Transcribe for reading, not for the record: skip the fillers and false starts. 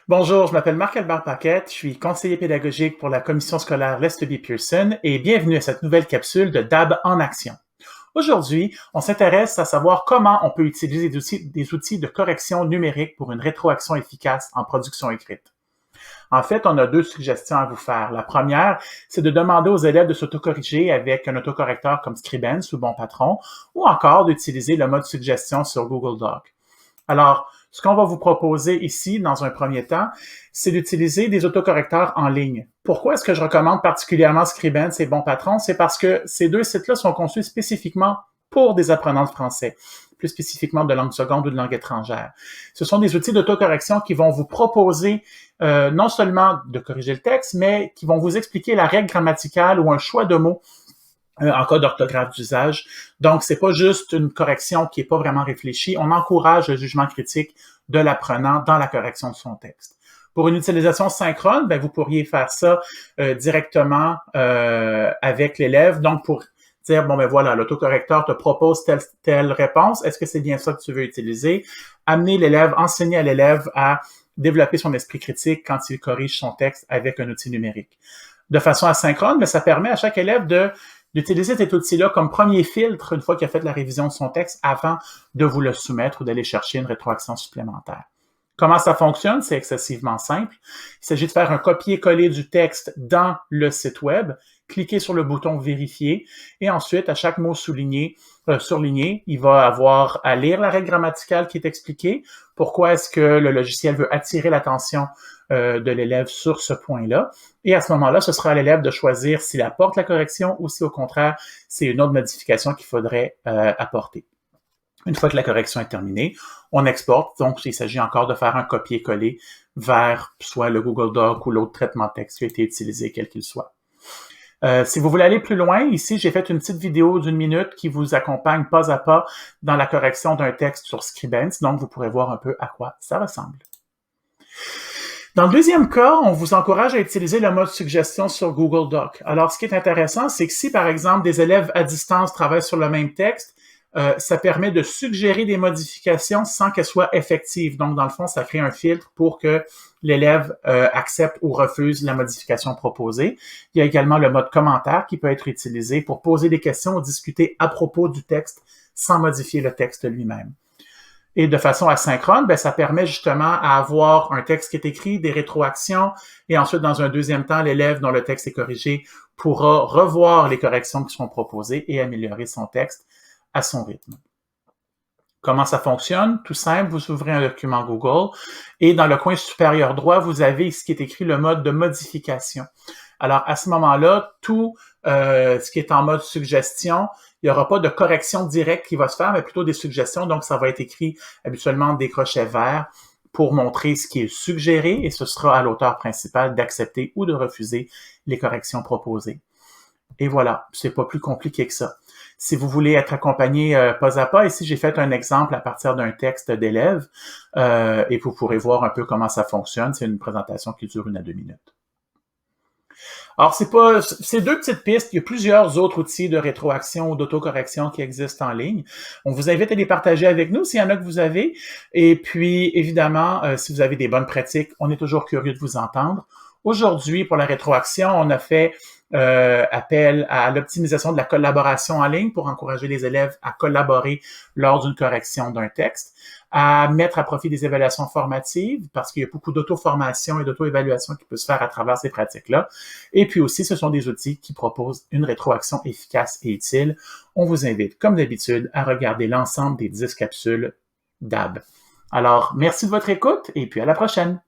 Bonjour, je m'appelle Marc-Albert Paquette, je suis conseiller pédagogique pour la commission scolaire Lester-B. Pearson et bienvenue à cette nouvelle capsule de DAB en action. Aujourd'hui, on s'intéresse à savoir comment on peut utiliser des outils de correction numérique pour une rétroaction efficace en production écrite. En fait, on a deux suggestions à vous faire. La première, c'est de demander aux élèves de s'autocorriger avec un autocorrecteur comme Scribens ou Bon Patron, ou encore d'utiliser le mode suggestion sur Google Doc. Alors, ce qu'on va vous proposer ici, dans un premier temps, c'est d'utiliser des autocorrecteurs en ligne. Pourquoi est-ce que je recommande particulièrement Scribens et Bon Patron? C'est parce que ces deux sites-là sont conçus spécifiquement pour des apprenants de français, plus spécifiquement de langue seconde ou de langue étrangère. Ce sont des outils d'autocorrection qui vont vous proposer non seulement de corriger le texte, mais qui vont vous expliquer la règle grammaticale ou un choix de mots en cas d'orthographe d'usage. Donc, c'est pas juste une correction qui est pas vraiment réfléchie. On encourage le jugement critique de l'apprenant dans la correction de son texte. Pour une utilisation synchrone, ben, vous pourriez faire ça directement avec l'élève. Donc, pour dire, bon, ben voilà, l'autocorrecteur te propose telle réponse. Est-ce que c'est bien ça que tu veux utiliser? Amener l'élève, enseigner à l'élève à développer son esprit critique quand il corrige son texte avec un outil numérique. De façon asynchrone, mais ça permet à chaque élève d'utiliser cet outil-là comme premier filtre une fois qu'il a fait la révision de son texte avant de vous le soumettre ou d'aller chercher une rétroaction supplémentaire. Comment ça fonctionne? C'est excessivement simple. Il s'agit de faire un copier-coller du texte dans le site web, cliquer sur le bouton « Vérifier » et ensuite, à chaque mot surligné, il va avoir à lire la règle grammaticale qui est expliquée. Pourquoi est-ce que le logiciel veut attirer l'attention de l'élève sur ce point-là. Et à ce moment-là, ce sera à l'élève de choisir s'il apporte la correction ou si au contraire, c'est une autre modification qu'il faudrait apporter. Une fois que la correction est terminée, on exporte. Donc, il s'agit encore de faire un copier-coller vers soit le Google Doc ou l'autre traitement de texte qui a été utilisé, quel qu'il soit. Si vous voulez aller plus loin, ici, j'ai fait une petite vidéo d'1 minute qui vous accompagne pas à pas dans la correction d'un texte sur Scribens. Donc, vous pourrez voir un peu à quoi ça ressemble. Dans le deuxième cas, on vous encourage à utiliser le mode suggestion sur Google Doc. Alors, ce qui est intéressant, c'est que si, par exemple, des élèves à distance travaillent sur le même texte, ça permet de suggérer des modifications sans qu'elles soient effectives. Donc, dans le fond, ça crée un filtre pour que l'élève accepte ou refuse la modification proposée. Il y a également le mode commentaire qui peut être utilisé pour poser des questions ou discuter à propos du texte sans modifier le texte lui-même. Et de façon asynchrone, ben, ça permet justement à avoir un texte qui est écrit, des rétroactions, et ensuite, dans un deuxième temps, l'élève dont le texte est corrigé pourra revoir les corrections qui sont proposées et améliorer son texte à son rythme. Comment ça fonctionne? Tout simple, vous ouvrez un document Google et dans le coin supérieur droit, vous avez ce qui est écrit le mode de modification. Alors, à ce moment-là, tout ce qui est en mode suggestion, il n'y aura pas de correction directe qui va se faire, mais plutôt des suggestions. Donc, ça va être écrit habituellement des crochets verts pour montrer ce qui est suggéré et ce sera à l'auteur principal d'accepter ou de refuser les corrections proposées. Et voilà, c'est pas plus compliqué que ça. Si vous voulez être accompagné pas à pas, ici j'ai fait un exemple à partir d'un texte d'élève et vous pourrez voir un peu comment ça fonctionne. C'est une présentation qui dure 1 à 2 minutes. Alors, c'est deux petites pistes. Il y a plusieurs autres outils de rétroaction ou d'autocorrection qui existent en ligne. On vous invite à les partager avec nous s'il y en a que vous avez. Et puis, évidemment, si vous avez des bonnes pratiques, on est toujours curieux de vous entendre. Aujourd'hui, pour la rétroaction, on a fait appel à l'optimisation de la collaboration en ligne pour encourager les élèves à collaborer lors d'une correction d'un texte, à mettre à profit des évaluations formatives parce qu'il y a beaucoup d'auto-formation et d'auto-évaluation qui peut se faire à travers ces pratiques-là. Et puis aussi, ce sont des outils qui proposent une rétroaction efficace et utile. On vous invite, comme d'habitude, à regarder l'ensemble des 10 capsules DAB. Alors, merci de votre écoute et puis à la prochaine!